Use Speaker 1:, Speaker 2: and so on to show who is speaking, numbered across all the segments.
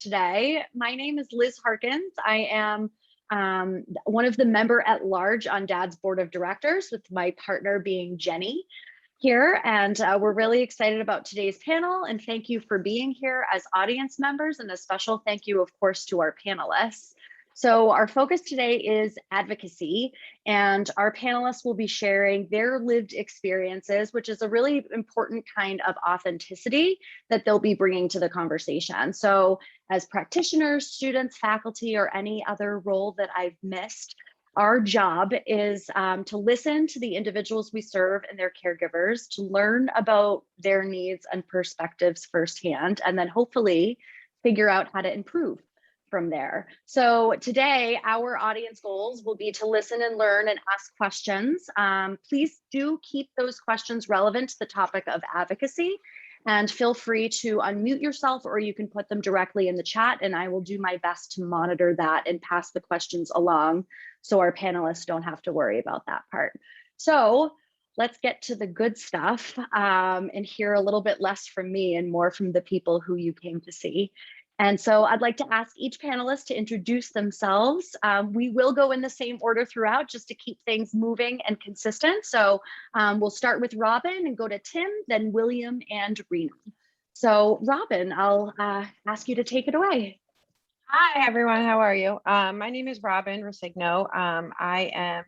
Speaker 1: today. My name is Liz Harkins. I am one of the member at large on Dad's board of directors, with my partner being Jenny here. And we're really excited about today's panel, and thank you for being here as audience members, and a special thank you, of course, to our panelists. So our focus today is advocacy, and our panelists will be sharing their lived experiences, which is a really important kind of authenticity that they'll be bringing to the conversation. So as practitioners, students, faculty, or any other role that I've missed, our job is to listen to the individuals we serve and their caregivers, to learn about their needs and perspectives firsthand, and then hopefully figure out how to improve from there. So today, our audience goals will be to listen and learn and ask questions. Please do keep those questions relevant to the topic of advocacy, and feel free to unmute yourself, or you can put them directly in the chat, and I will do my best to monitor that and pass the questions along so our panelists don't have to worry about that part. So let's get to the good stuff and hear a little bit less from me and more from the people who you came to see. And so I'd like to ask each panelist to introduce themselves. We will go in the same order throughout, just to keep things moving and consistent. So we'll start with Robin and go to Tim, then William and Rena. So Robin, I'll ask you to take it away.
Speaker 2: Hi, everyone. How are you? My name is Robin Roscigno. I am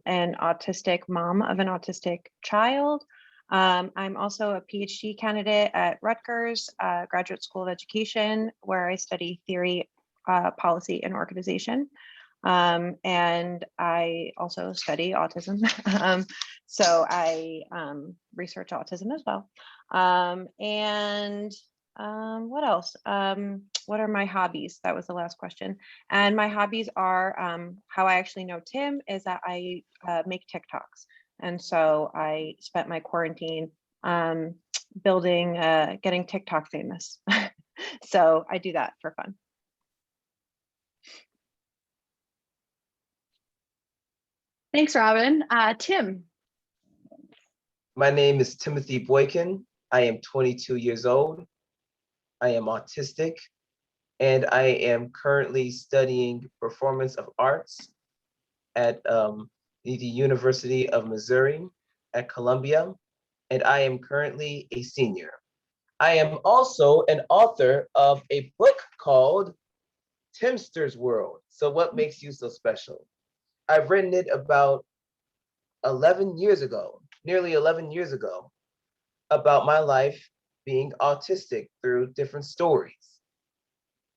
Speaker 2: an autistic mom of an autistic child. I'm also a PhD candidate at Rutgers Graduate School of Education, where I study theory, policy, and organization. And I also study autism. So I research autism as well. What else? What are my hobbies? That was the last question. And my hobbies are, how I actually know Tim is that I make TikToks. And so I spent my quarantine building, getting TikTok famous. So I do that for fun.
Speaker 1: Thanks, Robin. Tim.
Speaker 3: My name is Timothy Boykin. I am 22 years old. I am autistic, and I am currently studying performance of arts at the University of Missouri at Columbia, and I am currently a senior. I am also an author of a book called Timster's World. So what makes you so special? I've written it about 11 years ago, nearly 11 years ago, about my life being autistic through different stories.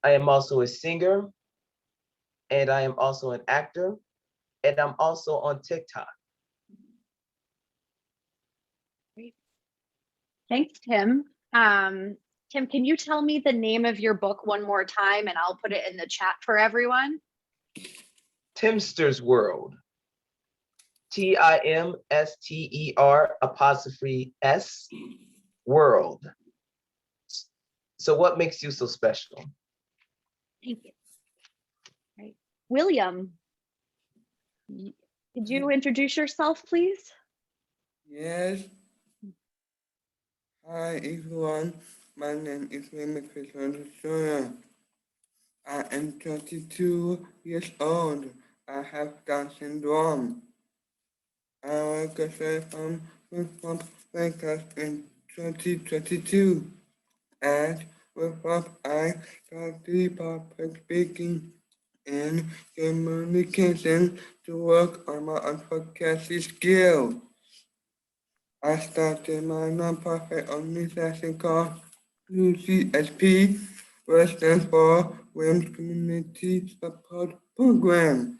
Speaker 3: I am also a singer, and I am also an actor, and I'm also on TikTok.
Speaker 1: Great. Thanks, Tim. Tim, can you tell me the name of your book one more time, and I'll put it in the chat for everyone?
Speaker 3: Timster's World. TIMSTER''S World. So what makes you so special?
Speaker 1: Thank you. Right. William, could you introduce yourself, please?
Speaker 4: Yes. Hi, everyone. My name is William. I am 22 years old. I have Down syndrome. I graduated from Boykin in 2022. And with what I studied public speaking and communication to work on my advocacy skills. I started my nonprofit organization called UCSP, which stands for Women's Community Support Program.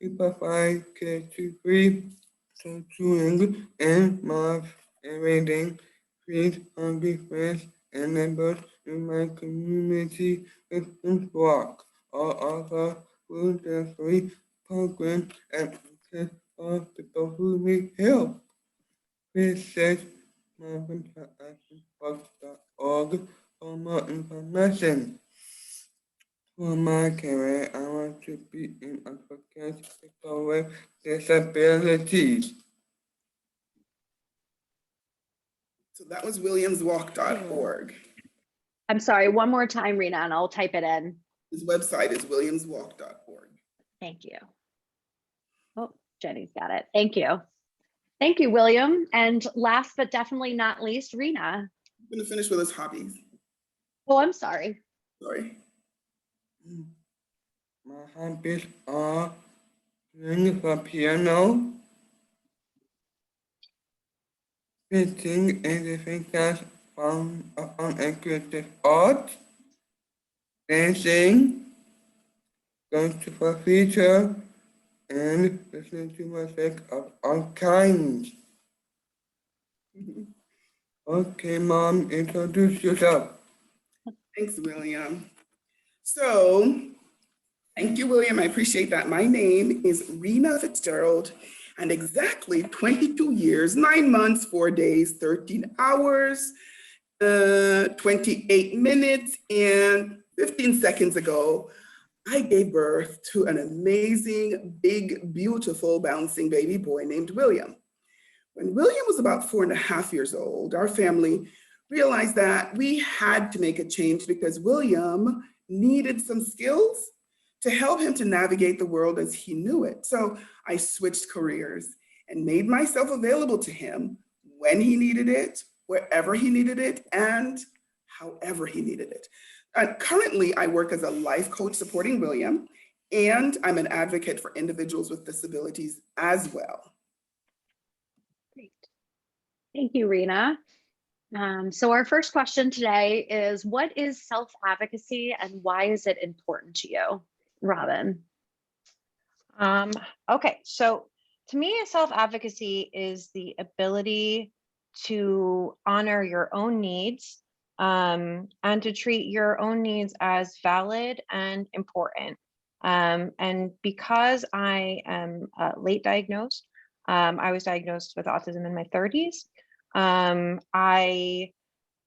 Speaker 4: We provide care-free tutoring and math and reading, feed hungry friends and neighbors in my community with work or other food-free programs and for people who need help. Visit marvinforactionwork.org for more information. For my career, I want to be an advocate for people with disabilities.
Speaker 5: So that was williamswalk.org.
Speaker 1: I'm sorry, one more time, Rena, and I'll type it in.
Speaker 5: His website is williamswalk.org.
Speaker 1: Thank you. Oh, Jenny's got it. Thank you. Thank you, William. And last but definitely not least, Rena.
Speaker 5: I'm gonna finish with his hobbies.
Speaker 1: Oh, I'm sorry.
Speaker 5: Sorry.
Speaker 4: My hobbies are playing the piano, painting anything that's fun and creative art, dancing, going to the theater, and listening to music of all kinds. Okay, Mom, introduce yourself.
Speaker 5: Thanks, William. So, thank you, William. I appreciate that. My name is Rena Fitzgerald, and exactly 22 years, 9 months, 4 days, 13 hours, 28 minutes, and 15 seconds ago, I gave birth to an amazing, big, beautiful, bouncing baby boy named William. When William was about 4.5 years old, our family realized that we had to make a change because William needed some skills to help him to navigate the world as he knew it. So I switched careers and made myself available to him when he needed it, wherever he needed it, and however he needed it. Currently, I work as a life coach supporting William, and I'm an advocate for individuals with disabilities as well.
Speaker 1: Great. Thank you, Rena. So our first question today is, what is self-advocacy and why is it important to you? Robin.
Speaker 2: Okay, so to me, self-advocacy is the ability to honor your own needs and to treat your own needs as valid and important. And because I am late diagnosed, I was diagnosed with autism in my 30s. I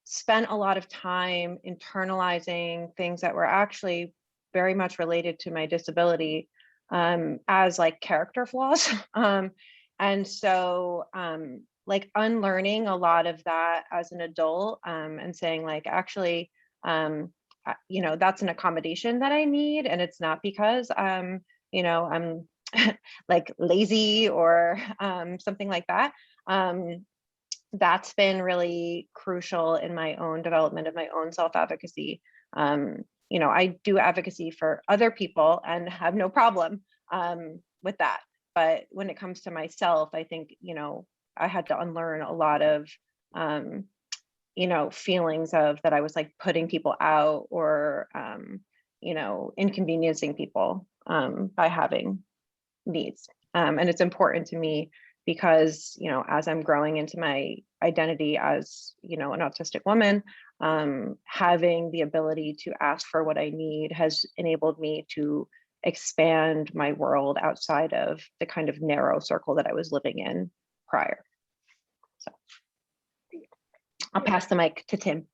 Speaker 2: spent a lot of time internalizing things that were actually very much related to my disability as like character flaws. And so like unlearning a lot of that as an adult and saying like, actually, you know, that's an accommodation that I need. And it's not because, you know, I'm like lazy or something like that. That's been really crucial in my own development of my own self-advocacy. You know, I do advocacy for other people and have no problem with that. But when it comes to myself, I think, you know, I had to unlearn a lot of, you know, feelings of that I was like putting people out or, you know, inconveniencing people by having needs. And it's important to me because, you know, as I'm growing into my identity as, you know, an autistic woman, having the ability to ask for what I need has enabled me to expand my world outside of the kind of narrow circle that I was living in prior. So I'll pass the mic to Tim.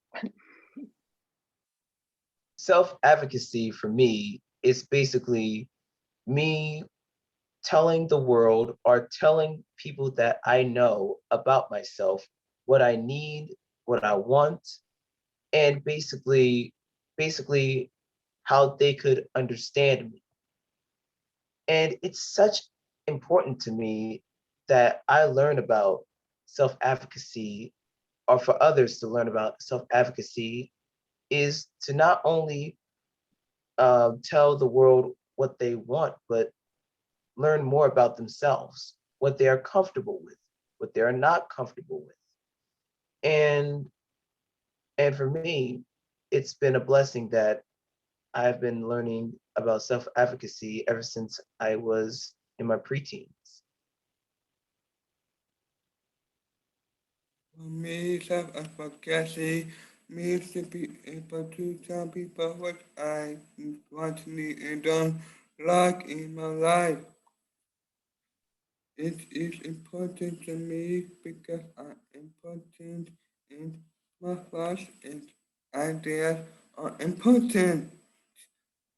Speaker 3: Self-advocacy for me is basically me telling the world or telling people that I know about myself what I need, what I want, and basically how they could understand me. And it's such important to me that I learn about self-advocacy, or for others to learn about self-advocacy, is to not only tell the world what they want, but learn more about themselves, what they are comfortable with, what they are not comfortable with. And for me, it's been a blessing that I've been learning about self-advocacy ever since I was in my preteens.
Speaker 4: For me, self-advocacy means to be able to tell people what I want, need, and don't like in my life. It is important to me because I'm important and my thoughts and ideas are important.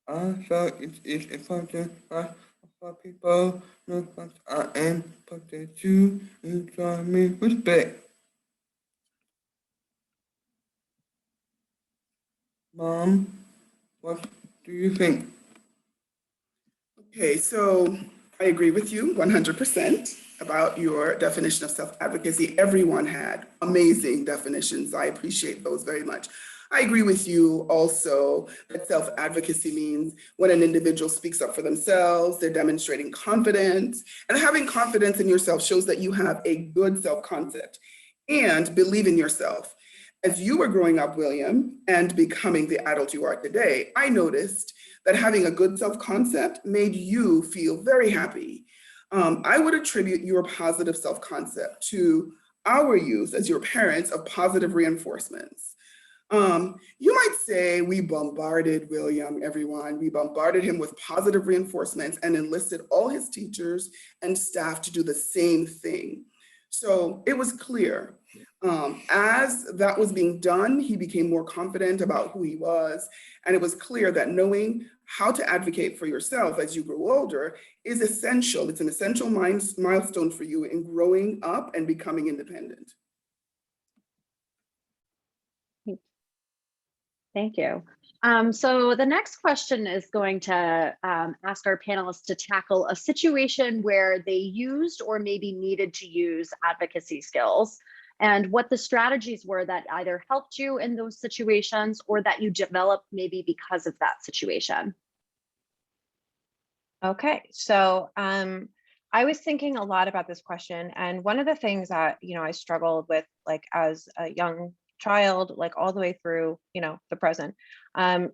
Speaker 4: Also, it is important for people know that I am important to and show me respect. Mom, what do you think?
Speaker 5: Okay, so I agree with you 100% about your definition of self-advocacy. Everyone had amazing definitions. I appreciate those very much. I agree with you also that self-advocacy means when an individual speaks up for themselves, they're demonstrating confidence, and having confidence in yourself shows that you have a good self-concept and believe in yourself. As you were growing up, William, and becoming the adult you are today, I noticed that having a good self-concept made you feel very happy. I would attribute your positive self-concept to our use as your parents of positive reinforcements. You might say we bombarded William, everyone. We bombarded him with positive reinforcements and enlisted all his teachers and staff to do the same thing. So it was clear. As that was being done, he became more confident about who he was. And it was clear that knowing how to advocate for yourself as you grow older is essential. It's an essential milestone for you in growing up and becoming independent.
Speaker 1: Thank you. So the next question is going to ask our panelists to tackle a situation where they used or maybe needed to use advocacy skills, and what the strategies were that either helped you in those situations or that you developed maybe because of that situation.
Speaker 2: Okay, so I was thinking a lot about this question, and one of the things that I struggled with, like as a young child, like all the way through the present,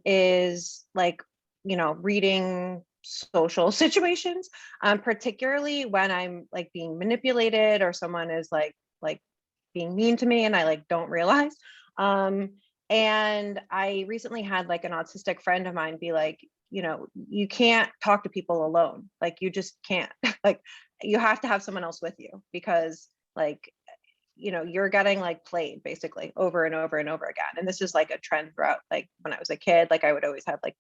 Speaker 2: is like reading social situations, particularly when I'm like being manipulated or someone is like being mean to me and I like don't realize. And I recently had like an autistic friend of mine be like, you can't talk to people alone. Like you just can't. Like you have to have someone else with you, because like you're getting like played basically over and over and over again. And this is like a trend throughout, like when I was a kid, like I would always have like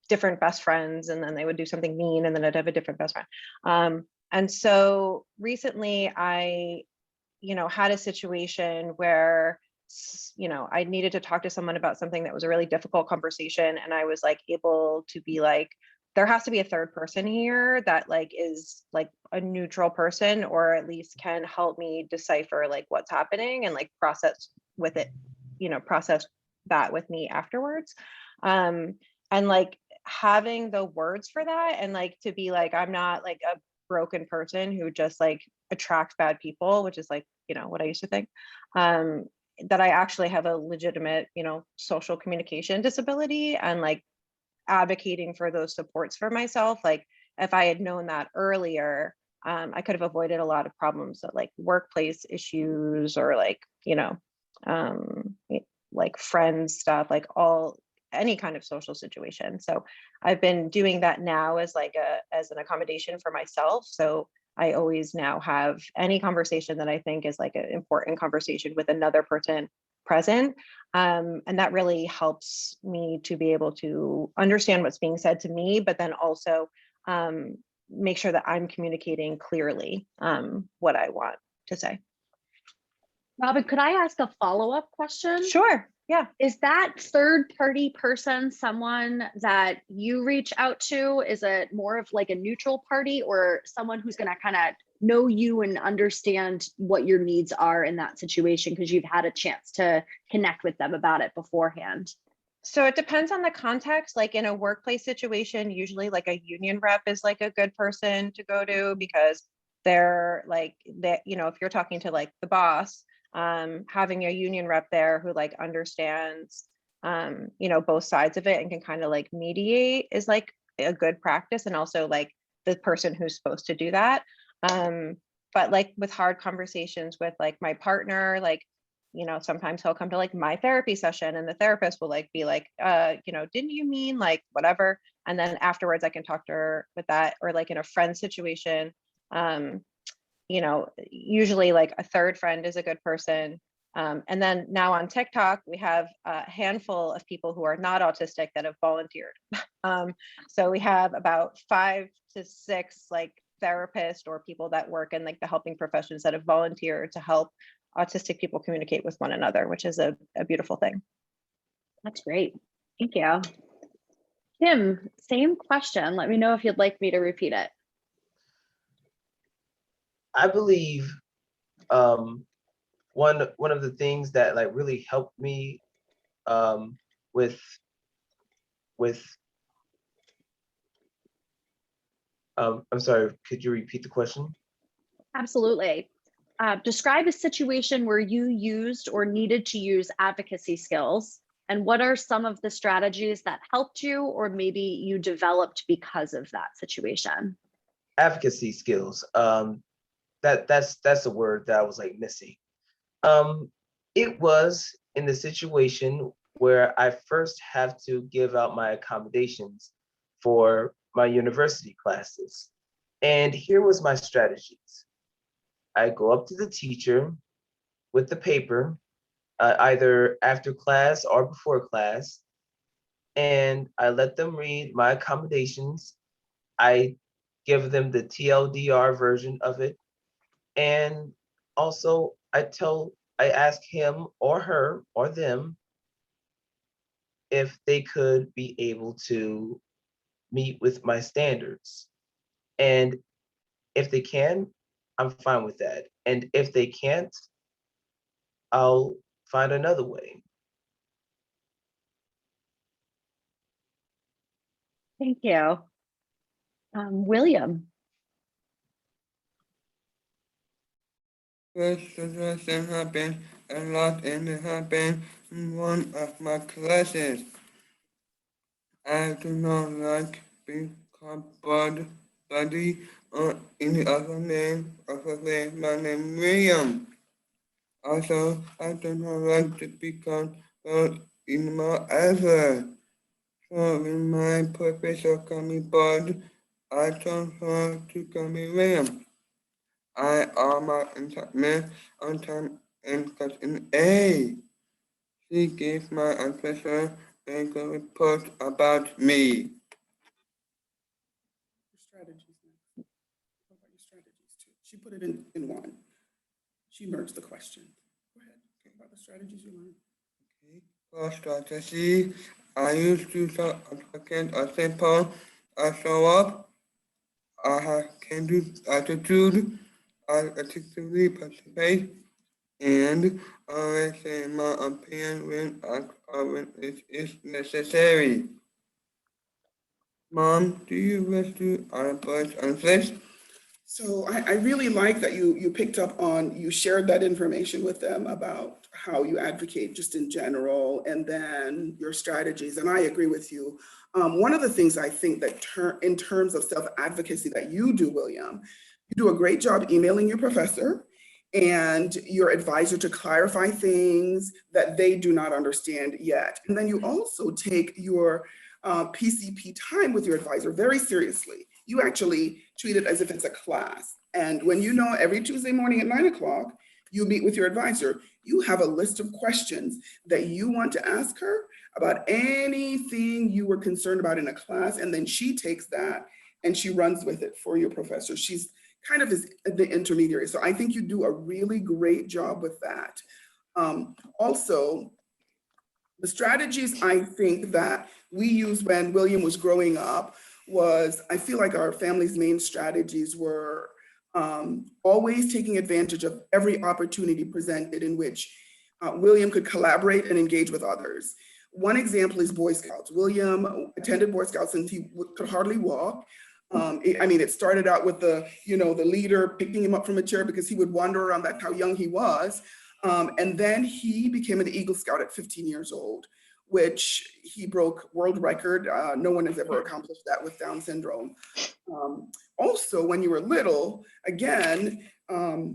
Speaker 2: different best friends, and then they would do something mean and then I'd have a different best friend. And so recently I had a situation where I needed to talk to someone about something that was a really difficult conversation, and I was like able to be like, there has to be a third person here that like is like a neutral person, or at least can help me decipher like what's happening and like process with it, process that with me afterwards. And like having the words for that, and like to be like, I'm not like a broken person who just like attracts bad people, which is like what I used to think, that I actually have a legitimate social communication disability, and like advocating for those supports for myself. Like if I had known that earlier, I could have avoided a lot of problems, that like workplace issues or like like friends stuff, like any kind of social situation. So I've been doing that now as like as an accommodation for myself. So I always now have any conversation that I think is like an important conversation with another person present. And that really helps me to be able to understand what's being said to me, but then also make sure that I'm communicating clearly what I want to say.
Speaker 1: Robin, could I ask a follow-up question?
Speaker 2: Sure. Yeah.
Speaker 1: Is that third party person someone that you reach out to? Is it more of like a neutral party, or someone who's going to kind of know you and understand what your needs are in that situation because you've had a chance to connect with them about it beforehand?
Speaker 2: So it depends on the context. Like in a workplace situation, usually like a union rep is like a good person to go to, because they're like that, if you're talking to like the boss, having a union rep there who like understands both sides of it and can kind of like mediate is like a good practice, and also like the person who's supposed to do that. But like with hard conversations with like my partner, like sometimes he'll come to like my therapy session and the therapist will like be like, didn't you mean like whatever? And then afterwards I can talk to her with that. Or like in a friend situation, usually like a third friend is a good person. And then now on TikTok, we have a handful of people who are not autistic that have volunteered. So we have about 5 to 6 like therapists or people that work in like the helping professions that have volunteered to help autistic people communicate with one another, which is a beautiful thing.
Speaker 1: That's great. Thank you. Kim, same question. Let me know if you'd like me to repeat it.
Speaker 3: I believe one of the things that like really helped me with I'm sorry, could you repeat the question?
Speaker 1: Absolutely. Describe a situation where you used or needed to use advocacy skills, and what are some of the strategies that helped you or maybe you developed because of that situation?
Speaker 3: Advocacy skills. That's a word that I was like missing. It was in the situation where I first have to give out my accommodations for my university classes. And here was my strategies. I go up to the teacher with the paper, either after class or before class, and I let them read my accommodations. I give them the TLDR version of it. And also I ask him or her or them if they could be able to meet with my standards. And if they can, I'm fine with that. And if they can't, I'll find another way.
Speaker 1: Thank you. William.
Speaker 4: First situation happened a lot and it happened in one of my classes. I do not like being called buddy or any other name other than my name William. Also, I do not like to be called bud anymore ever. So when my professor called me bud, I told her to call me William. I almost man on time and got an A. She gave my professor a good report about me.
Speaker 5: Your strategies. What about your strategies too? She put it in one. She merged the question. Go ahead. Talk about the strategies you learned.
Speaker 4: Okay. For strategy, I used to show applicant a simple, I show up, I have can-do attitude, I actively participate, and always say my opinion when it is necessary. Mom, do you wish to advise on this?
Speaker 5: So I really like that you picked up on, you shared that information with them about how you advocate just in general, and then your strategies. And I agree with you. One of the things I think that in terms of self-advocacy that you do, William, you do a great job emailing your professor and your advisor to clarify things that they do not understand yet. And then you also take your PCP time with your advisor very seriously. You actually treat it as if it's a class. And when you know every Tuesday morning at 9 o'clock, you meet with your advisor, you have a list of questions that you want to ask her about anything you were concerned about in a class. And then she takes that and she runs with it for your professor. She's kind of is the intermediary. So I think you do a really great job with that. Also, the strategies I think that we used when William was growing up was, I feel like our family's main strategies were always taking advantage of every opportunity presented in which William could collaborate and engage with others. One example is Boy Scouts. William attended Boy Scouts since he could hardly walk. It started out with the leader picking him up from a chair because he would wander around. That's how young he was. And then he became an Eagle Scout at 15 years old, which he broke world record. No one has ever accomplished that with Down syndrome. Also, when you were little, again,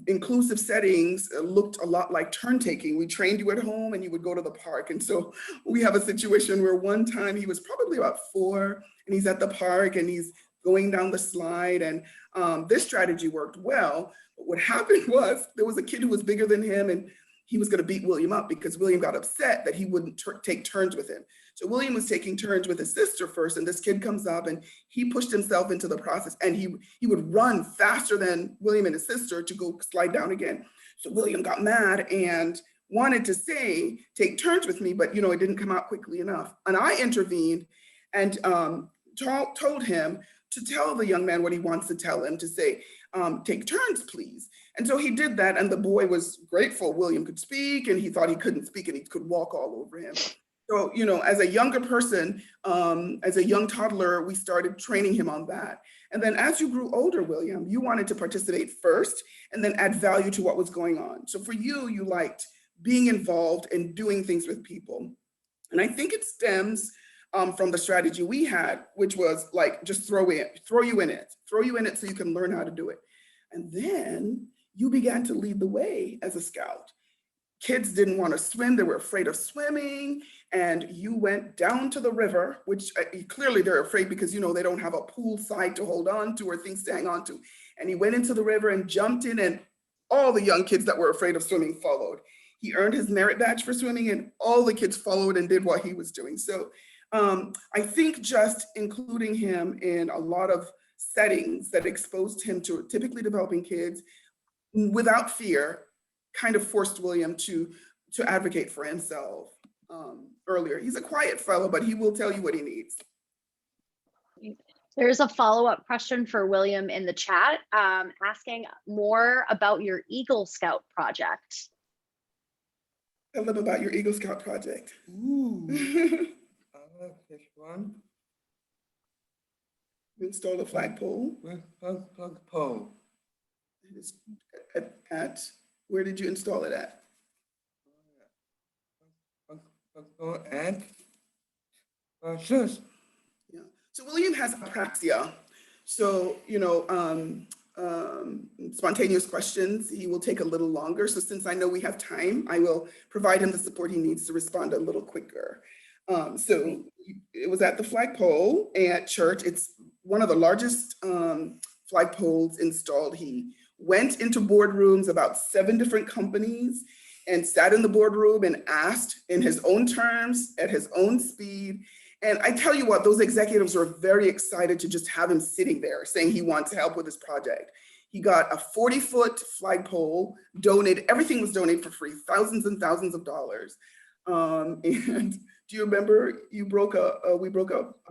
Speaker 5: inclusive settings looked a lot like turn taking. We trained you at home and you would go to the park. And so we have a situation where one time he was probably about 4 and he's at the park and he's going down the slide, and this strategy worked well. But what happened was there was a kid who was bigger than him and he was going to beat William up because William got upset that he wouldn't take turns with him. So William was taking turns with his sister first, and this kid comes up and he pushed himself into the process, and he would run faster than William and his sister to go slide down again. So William got mad and wanted to say, take turns with me, but it didn't come out quickly enough. And I intervened and told him to tell the young man what he wants to tell him, to say, take turns, please. And so he did that, and the boy was grateful William could speak, and he thought he couldn't speak and he could walk all over him. So, as a younger person, as a young toddler, we started training him on that. And then as you grew older, William, you wanted to participate first and then add value to what was going on. So for you, you liked being involved and doing things with people. And I think it stems from the strategy we had, which was like, just throw you in it so you can learn how to do it. And then you began to lead the way as a scout. Kids didn't want to swim, they were afraid of swimming, and you went down to the river, which clearly they're afraid because they don't have a pool side to hold on to or things to hang on to. And he went into the river and jumped in, and all the young kids that were afraid of swimming followed. He earned his merit badge for swimming, and all the kids followed and did what he was doing. So I think just including him in a lot of settings that exposed him to typically developing kids without fear kind of forced William to advocate for himself earlier. He's a quiet fellow, but he will tell you what he needs.
Speaker 1: There's a follow-up question for William in the chat, asking more about your Eagle Scout project.
Speaker 5: Tell them about your Eagle Scout project.
Speaker 4: Ooh. I like this one.
Speaker 5: You installed a flagpole.
Speaker 4: Flagpole.
Speaker 5: At where did you install it at?
Speaker 4: And just.
Speaker 5: Yeah. So William has apraxia. So, spontaneous questions, he will take a little longer. So since I know we have time, I will provide him the support he needs to respond a little quicker. So it was at the flagpole at church. It's one of the largest flagpoles installed. He went into boardrooms, about 7 different companies, and sat in the boardroom and asked in his own terms, at his own speed. And I tell you what, those executives were very excited to just have him sitting there saying he wants help with his project. He got a 40-foot flagpole donated. Everything was donated for free, thousands and thousands of dollars. And do you remember we broke a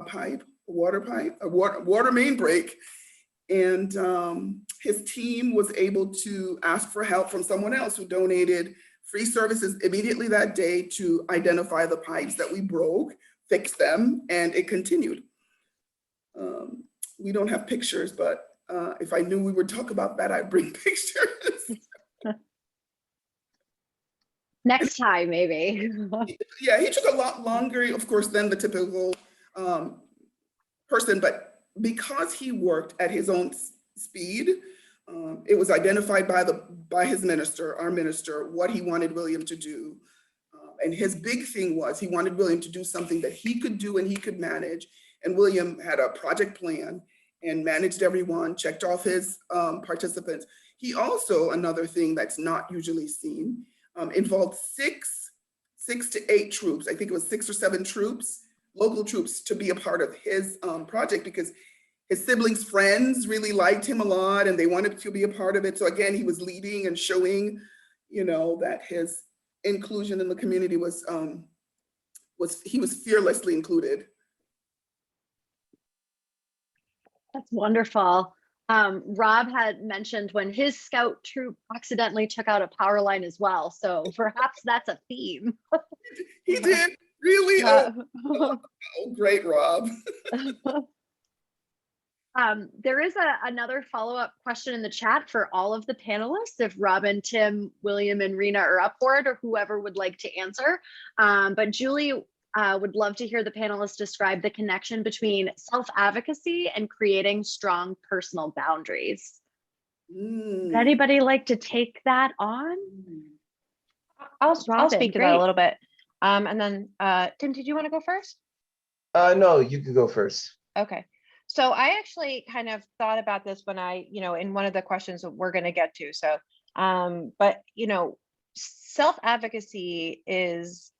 Speaker 5: pipe, a water pipe, a water main break. And his team was able to ask for help from someone else who donated free services immediately that day to identify the pipes that we broke, fix them, and it continued. We don't have pictures, but if I knew we would talk about that, I'd bring pictures.
Speaker 1: Next time, maybe.
Speaker 5: Yeah, he took a lot longer, of course, than the typical person, but because he worked at his own speed, it was identified by his minister, our minister, what he wanted William to do. And his big thing was he wanted William to do something that he could do and he could manage. And William had a project plan and managed everyone, checked off his participants. He also, another thing that's not usually seen, involved six to eight troops. I think it was 6 or 7 troops, local troops, to be a part of his project because his siblings' friends really liked him a lot and they wanted to be a part of it. So again, he was leading and showing, that his inclusion in the community he was fearlessly included.
Speaker 1: That's wonderful. Rob had mentioned when his scout troop accidentally took out a power line as well. So perhaps that's a theme.
Speaker 5: He did, really? Oh, great, Rob.
Speaker 1: There is another follow-up question in the chat for all of the panelists, if Robin, Tim, William, and Rena are up for it, or whoever would like to answer. But Julie would love to hear the panelists describe the connection between self-advocacy and creating strong personal boundaries. Would anybody like to take that on?
Speaker 2: I'll
Speaker 1: Robin,
Speaker 2: speak to that a little bit. And then Tim, did you want to go first?
Speaker 3: No, you can go first.
Speaker 2: Okay. So I actually kind of thought about this when I, in one of the questions that we're going to get to. So, but, self-advocacy is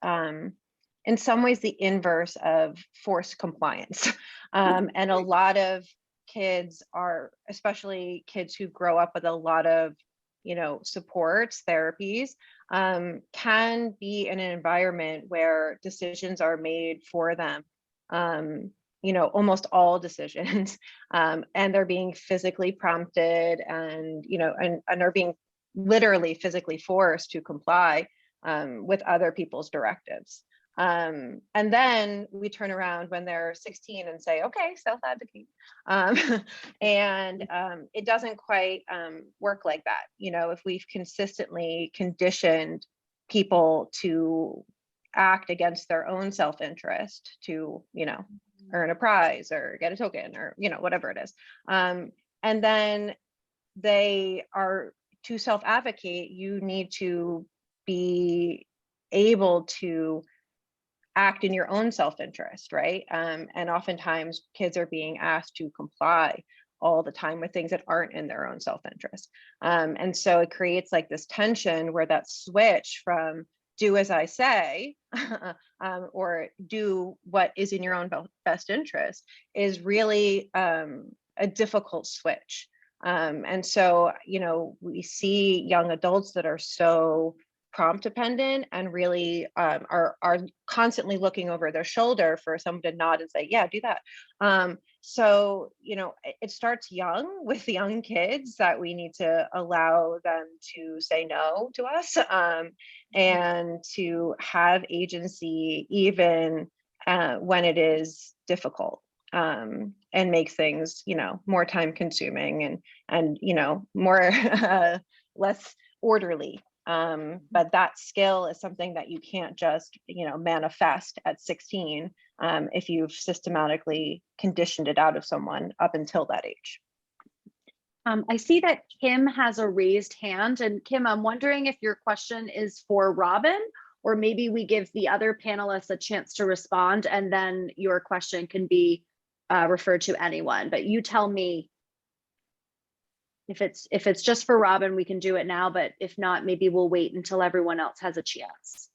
Speaker 2: in some ways the inverse of forced compliance. And a lot of kids are, especially kids who grow up with a lot of supports, therapies, can be in an environment where decisions are made for them. Almost all decisions, and they're being physically prompted and are being literally physically forced to comply with other people's directives. And then we turn around when they're 16 and say, okay, self-advocate. And it doesn't quite work like that. If we've consistently conditioned people to act against their own self-interest to, earn a prize or get a token or, whatever it is. And then they are to self-advocate, you need to be able to act in your own self-interest, right? And oftentimes kids are being asked to comply all the time with things that aren't in their own self-interest. And so it creates like this tension where that switch from do as I say, or do what is in your own best interest is really a difficult switch. And so, we see young adults that are so prompt dependent and really are constantly looking over their shoulder for someone to nod and say, yeah, do that. So, it starts young with the young kids that we need to allow them to say no to us and to have agency even when it is difficult and makes things, more time consuming and more less orderly. But that skill is something that you can't just, manifest at 16 if you've systematically conditioned it out of someone up until that age.
Speaker 1: I see that Kim has a raised hand, and Kim, I'm wondering if your question is for Robin, or maybe we give the other panelists a chance to respond, and then your question can be referred to anyone. But you tell me. If it's just for Robin, we can do it now, but if not, maybe we'll wait until everyone else has a chance.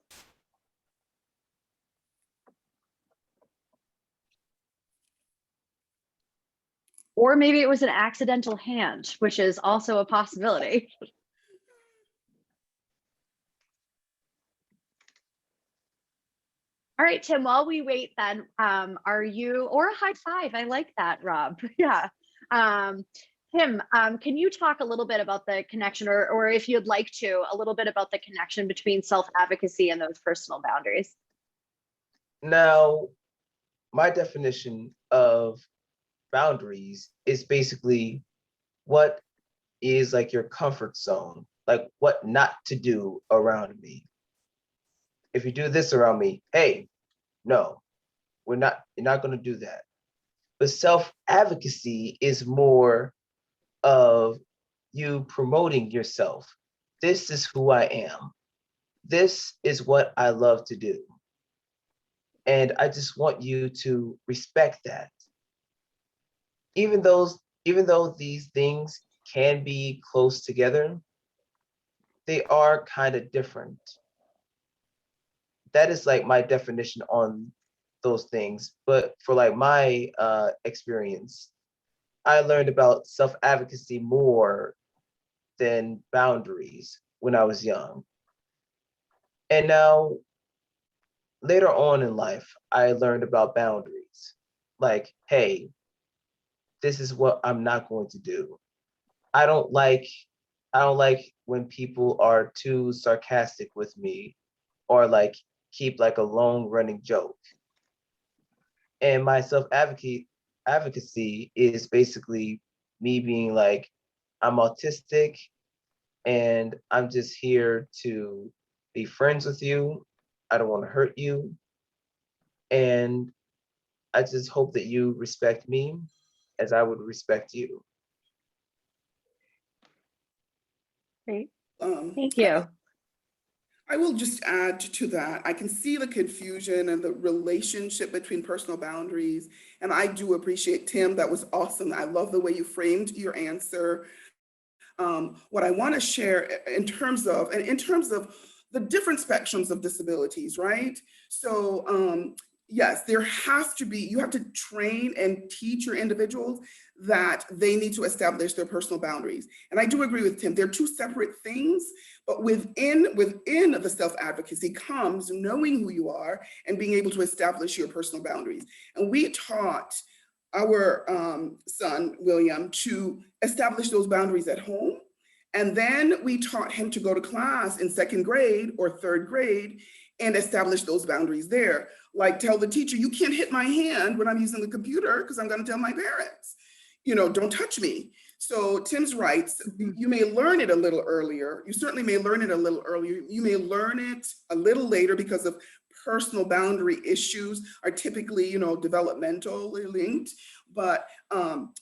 Speaker 1: Or maybe it was an accidental hand, which is also a possibility. All right, Tim, while we wait then, are you, or a high five, I like that, Rob. Yeah. Tim, can you talk a little bit about the connection, or if you'd like to, a little bit about the connection between self-advocacy and those personal boundaries?
Speaker 3: Now, my definition of boundaries is basically what is like your comfort zone, like what not to do around me. If you do this around me, hey, no, you're not going to do that. But self-advocacy is more of you promoting yourself. This is who I am. This is what I love to do. And I just want you to respect that. Even though these things can be close together, they are kind of different. That is like my definition on those things. But for like my experience, I learned about self-advocacy more than boundaries when I was young. And now, later on in life, I learned about boundaries. Like, hey, this is what I'm not going to do. I don't like when people are too sarcastic with me or like keep like a long running joke. And my advocacy is basically me being like, I'm autistic and I'm just here to be friends with you. I don't want to hurt you. And I just hope that you respect me as I would respect you.
Speaker 1: Great. Thank you.
Speaker 5: I will just add to that. I can see the confusion and the relationship between personal boundaries. And I do appreciate, Tim, that was awesome. I love the way you framed your answer. What I want to share in terms of the different spectrums of disabilities, right? So yes, there has to be, you have to train and teach your individuals that they need to establish their personal boundaries. And I do agree with Tim, they're two separate things, but within the self-advocacy comes knowing who you are and being able to establish your personal boundaries. And we taught our son, William, to establish those boundaries at home. And then we taught him to go to class in 2nd grade or 3rd grade and establish those boundaries there. Like tell the teacher, you can't hit my hand when I'm using the computer because I'm going to tell my parents, you know, don't touch me. So Tim's right. You may learn it a little earlier. You certainly may learn it a little earlier. You may learn it a little later because of personal boundary issues are typically, you know, developmentally linked, but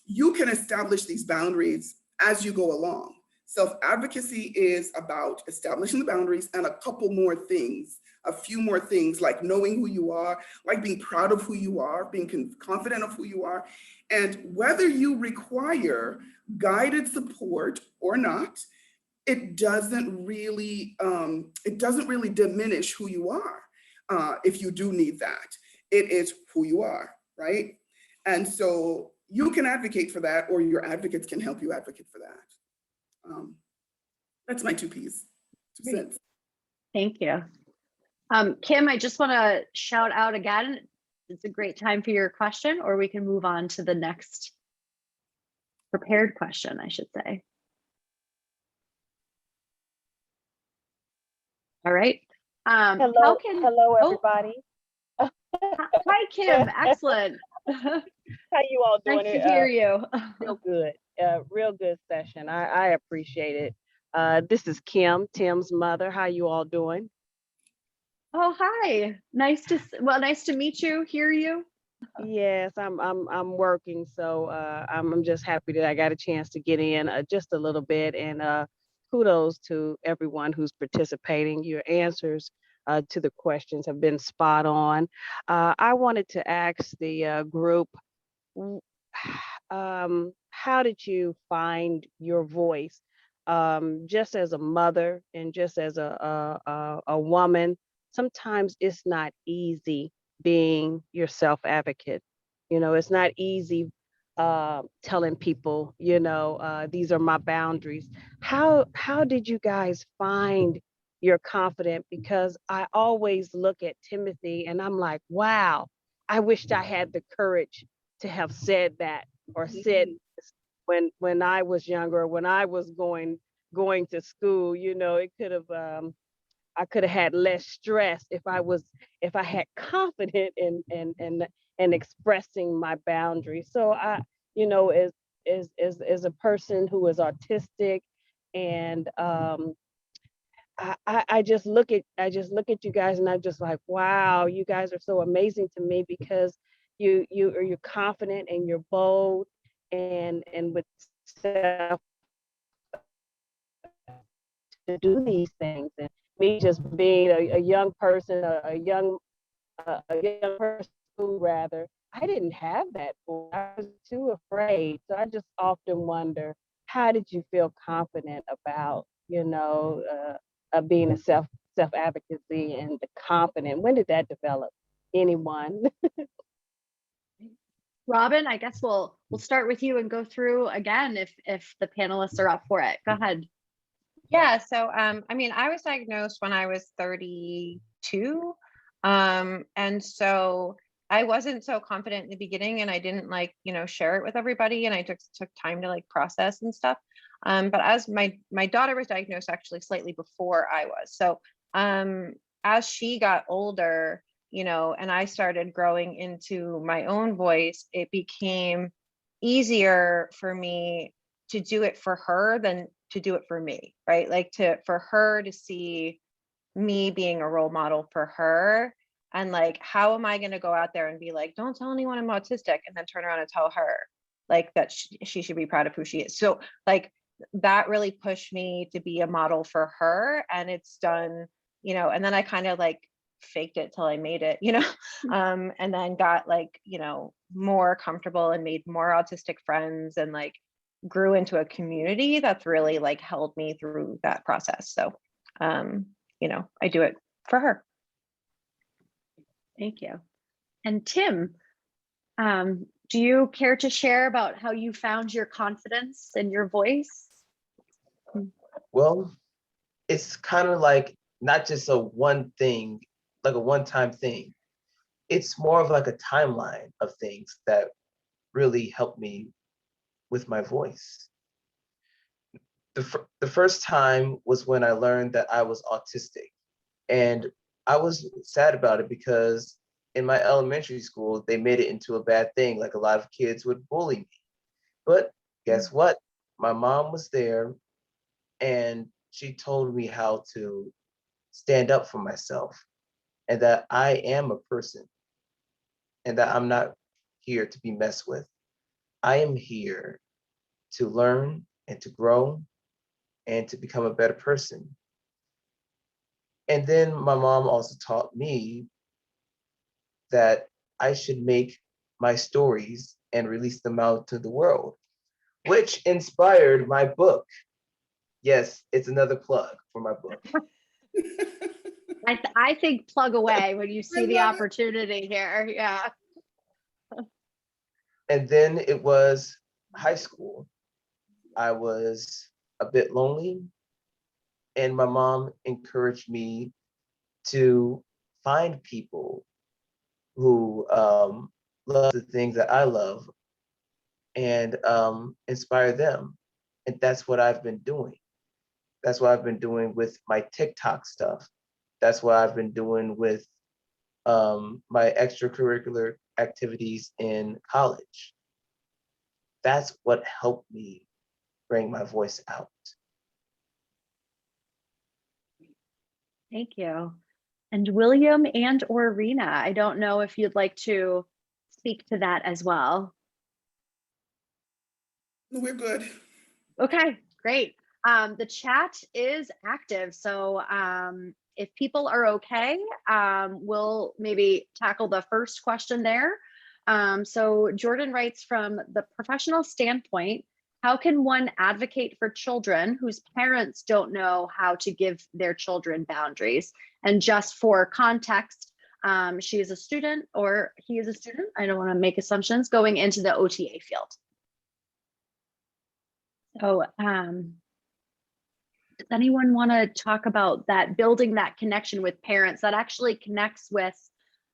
Speaker 5: you can establish these boundaries as you go along. Self-advocacy is about establishing the boundaries and a couple more things, a few more things like knowing who you are, like being proud of who you are, being confident of who you are, and whether you require guided support or not, it doesn't really diminish who you are. If you do need that, it is who you are, right? And so you can advocate for that, or your advocates can help you advocate for that. That's my 2 cents.
Speaker 1: Thank you. Kim, I just want to shout out again, it's a great time for your question, or we can move on to the next prepared question, I should say. All right.
Speaker 6: Hello, everybody.
Speaker 1: Hi, Kim. Excellent.
Speaker 6: How you all doing?
Speaker 1: Nice to hear you.
Speaker 6: Real good. Real good session. I appreciate it. This is Kim, Tim's mother. How you all doing?
Speaker 1: Oh, hi. Nice to meet you, hear you.
Speaker 6: Yes, I'm working, so I'm just happy that I got a chance to get in just a little bit, and kudos to everyone who's participating. Your answers to the questions have been spot on. I wanted to ask the group, how did you find your voice? Just as a mother and just as a woman, sometimes it's not easy being your self-advocate. You know, it's not easy telling people, you know, these are my boundaries. How did you guys find your confidence? Because I always look at Timothy and I'm like, wow, I wished I had the courage to have said that or said when I was younger, when I was going to school. You know, it could have I could have had less stress if I had confidence in expressing my boundaries. So I, you know, as a person who is autistic, and I just look at you guys and I'm just like, wow, you guys are so amazing to me, because you're confident and you're bold and with self to do these things. And me just being a young person, a young person rather, I didn't have that. I was too afraid. So I just often wonder, how did you feel confident about, you know, being a self-advocacy and the confident? When did that develop? Anyone?
Speaker 1: Robin, I guess we'll start with you and go through again if the panelists are up for it. Go ahead.
Speaker 2: Yeah, so I mean, I was diagnosed when I was 32. And so I wasn't so confident in the beginning, and I didn't share it with everybody, and I took time to process and stuff. But as my daughter was diagnosed actually slightly before I was. So as she got older, and I started growing into my own voice, it became easier for me to do it for her than to do it for me, right? For her to see me being a role model for her, and how am I going to go out there and be like, don't tell anyone I'm autistic, and then turn around and tell her that she should be proud of who she is. So that really pushed me to be a model for her, and it's done, and then I kind of faked it till I made it, and then got more comfortable and made more autistic friends, and grew into a community that's really held me through that process. So I do it for her.
Speaker 1: Thank you. And Tim, do you care to share about how you found your confidence in your voice?
Speaker 3: Well, it's kind of like not just a one thing, like a one-time thing. It's more of like a timeline of things that really helped me with my voice. The first time was when I learned that I was autistic. And I was sad about it because in my elementary school, they made it into a bad thing. Like a lot of kids would bully me. But guess what? My mom was there and she told me how to stand up for myself and that I am a person and that I'm not here to be messed with. I am here to learn and to grow and to become a better person. And then my mom also taught me that I should make my stories and release them out to the world, which inspired my book. Yes, it's another plug for my book.
Speaker 1: I think plug away when you see the
Speaker 5: love it.
Speaker 1: opportunity here. Yeah.
Speaker 3: And then it was high school. I was a bit lonely, and my mom encouraged me to find people who love the things that I love and inspire them. And that's what I've been doing. That's what I've been doing with my TikTok stuff. That's what I've been doing with my extracurricular activities in college. That's what helped me bring my voice out.
Speaker 1: Thank you. And William and or Rena, I don't know if you'd like to speak to that as well.
Speaker 5: No, we're good.
Speaker 1: Okay, great. The chat is active, so if people are okay, we'll maybe tackle the first question there. So Jordan writes, from the professional standpoint, how can one advocate for children whose parents don't know how to give their children boundaries? And just for context, she is a student, or he is a student, I don't want to make assumptions, going into the OTA field. So does anyone want to talk about that, building that connection with parents? That actually connects with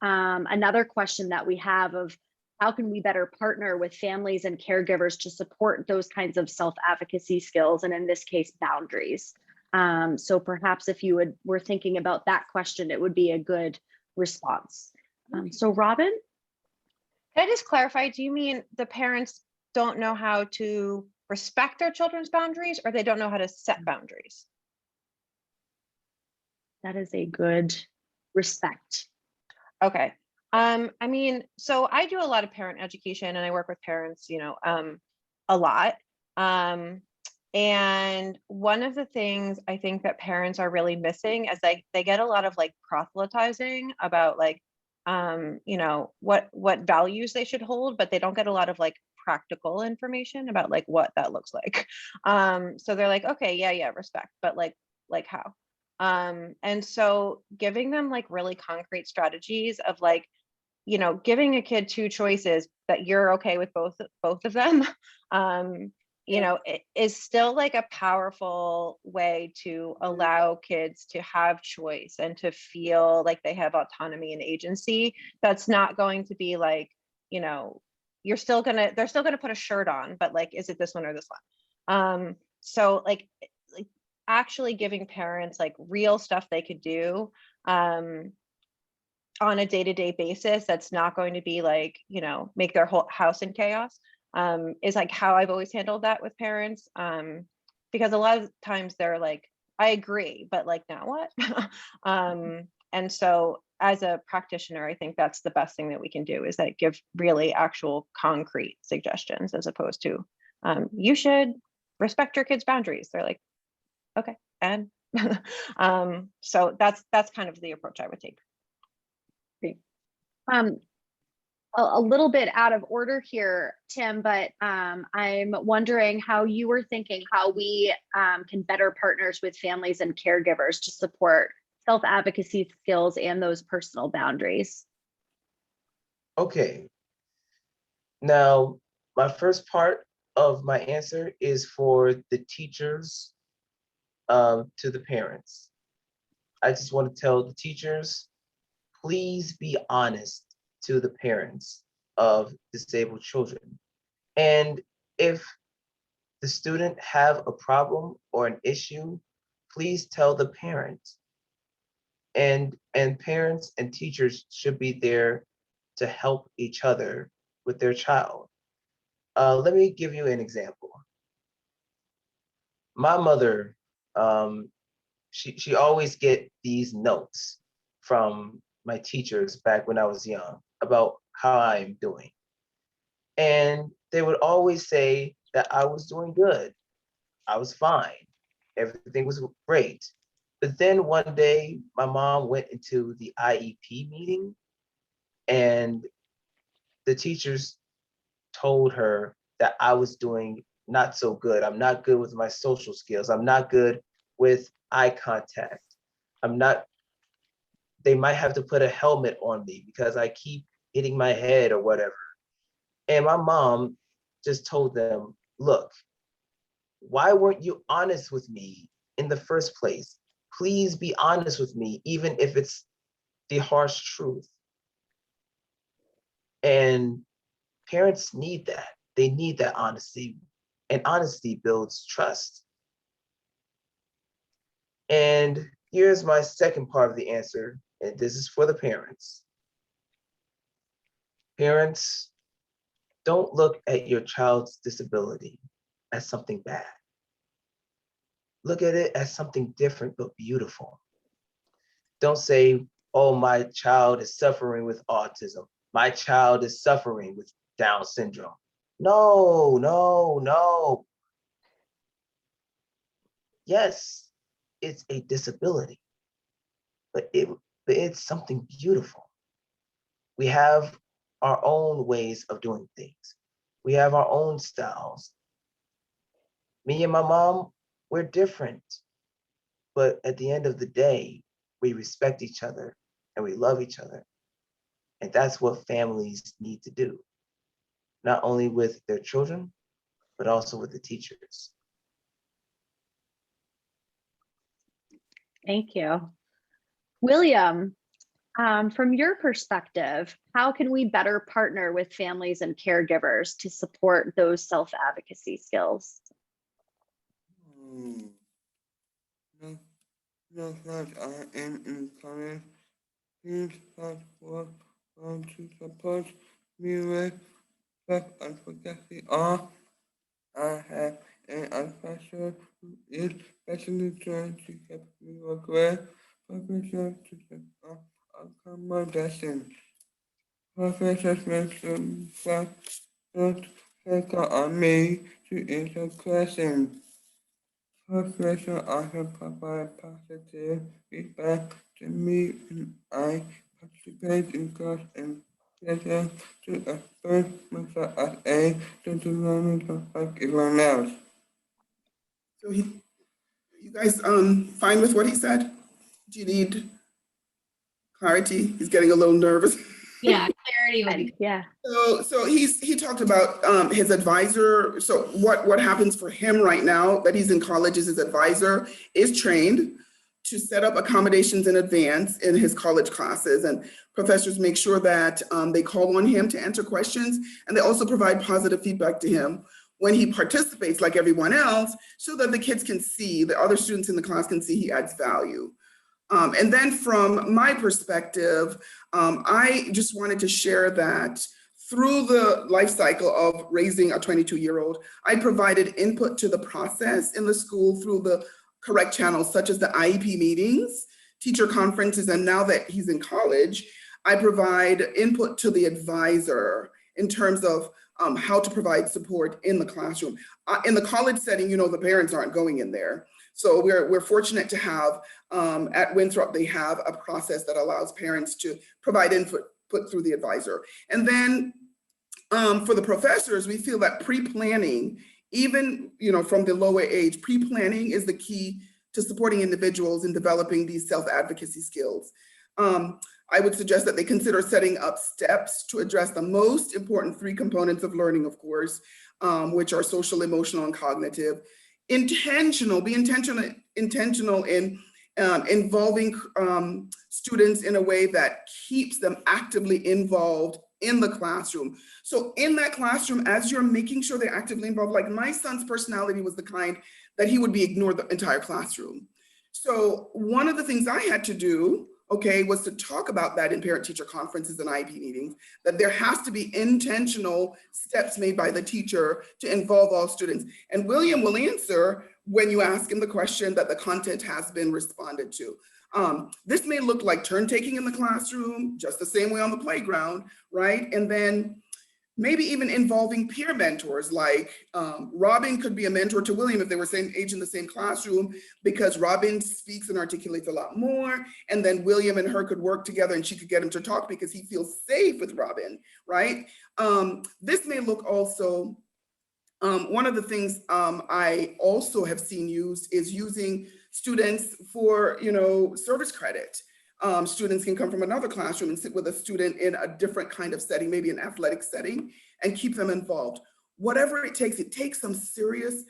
Speaker 1: another question that we have of how can we better partner with families and caregivers to support those kinds of self-advocacy skills, and in this case, boundaries. So perhaps if you were thinking about that question, it would be a good response. So Robin?
Speaker 2: Can I just clarify, do you mean the parents don't know how to respect their children's boundaries, or they don't know how to set boundaries?
Speaker 1: That is a good respect.
Speaker 2: Okay. I mean, so I do a lot of parent education and I work with parents, a lot. And one of the things I think that parents are really missing is they get a lot of like proselytizing about like, what values they should hold, but they don't get a lot of like practical information about like what that looks like. So they're like, okay, yeah, respect, but like how? And so giving them like really concrete strategies of like, giving a kid two choices that you're okay with both of them, it is still like a powerful way to allow kids to have choice and to feel like they have autonomy and agency. That's not going to be like, they're still gonna put a shirt on, but like, is it this one or this one? So like actually giving parents like real stuff they could do on a day-to-day basis that's not going to be like, make their whole house in chaos, is like how I've always handled that with parents. Because a lot of times they're like, I agree, but like, now what? And so as a practitioner, I think that's the best thing that we can do, is that give really actual concrete suggestions, as opposed to, you should respect your kids' boundaries. They're like, okay, and so that's kind of the approach I would take.
Speaker 1: Great. A little bit out of order here, Tim, but I'm wondering how you were thinking how we can better partners with families and caregivers to support self-advocacy skills and those personal boundaries.
Speaker 3: Okay. Now, my first part of my answer is for the teachers to the parents. I just want to tell the teachers, please be honest to the parents of disabled children. And if the student have a problem or an issue, please tell the parent. And parents and teachers should be there to help each other with their child. Let me give you an example. My mother, she always get these notes from my teachers back when I was young about how I am doing. And they would always say that I was doing good. I was fine. Everything was great. But then one day my mom went into the IEP meeting and the teachers told her that I was doing not so good. I'm not good with my social skills. I'm not good with eye contact. They might have to put a helmet on me because I keep hitting my head or whatever. And my mom just told them, look, why weren't you honest with me in the first place? Please be honest with me, even if it's the harsh truth. And parents need that. They need that honesty, and honesty builds trust. And here's my second part of the answer, and this is for the parents. Parents, don't look at your child's disability as something bad. Look at it as something different but beautiful. Don't say, oh, my child is suffering with autism. My child is suffering with Down syndrome. No, no, no. Yes, it's a disability, but it's something beautiful. We have our own ways of doing things. We have our own styles. Me and my mom, we're different, but at the end of the day, we respect each other and we love each other. And that's what families need to do, not only with their children, but also with the teachers.
Speaker 1: Thank you. William, from your perspective, how can we better partner with families and caregivers to support those self-advocacy skills?
Speaker 4: Just like I am encouraged, please start work on to support me with self-advocacy. I have an advisor who is specially trained to help me work with professors to set up accommodations. Professors make some first take on me to answer questions. Professors also provide positive feedback to me when I participate in class and pleasure to express myself as a learning just like everyone else.
Speaker 5: So you guys fine with what he said? Do you need clarity? He's getting a little nervous.
Speaker 7: Yeah, clarity would be.
Speaker 1: Yeah.
Speaker 5: So he talked about his advisor. So what happens for him right now that he's in college is his advisor is trained to set up accommodations in advance in his college classes, and professors make sure that they call on him to answer questions, and they also provide positive feedback to him when he participates like everyone else, so that the kids can see, the other students in the class can see he adds value. And then from my perspective, I just wanted to share that through the life cycle of raising a 22-year-old, I provided input to the process in the school through the correct channels, such as the IEP meetings, teacher conferences, and now that he's in college, I provide input to the advisor in terms of how to provide support in the classroom. In the college setting, you know, the parents aren't going in there. So we're fortunate to have, at Winthrop, they have a process that allows parents to provide input through the advisor. And then for the professors, we feel that pre-planning, even from the lower age, pre-planning is the key to supporting individuals in developing these self-advocacy skills. I would suggest that they consider setting up steps to address the most important 3 components of learning, of course, which are social, emotional, and cognitive. Be intentional in involving students in a way that keeps them actively involved in the classroom. So in that classroom, as you're making sure they're actively involved, like my son's personality was the kind that he would be ignored the entire classroom. So one of the things I had to do, okay, was to talk about that in parent-teacher conferences and IEP meetings, that there has to be intentional steps made by the teacher to involve all students. And William will answer when you ask him the question that the content has been responded to. This may look like turn taking in the classroom, just the same way on the playground, right? And then maybe even involving peer mentors, like Robin could be a mentor to William if they were same age in the same classroom, because Robin speaks and articulates a lot more. And then William and her could work together and she could get him to talk because he feels safe with Robin, right? This may look also, one of the things I also have seen used is using students for, service credit. Students can come from another classroom and sit with a student in a different kind of setting, maybe an athletic setting, and keep them involved. Whatever it takes some serious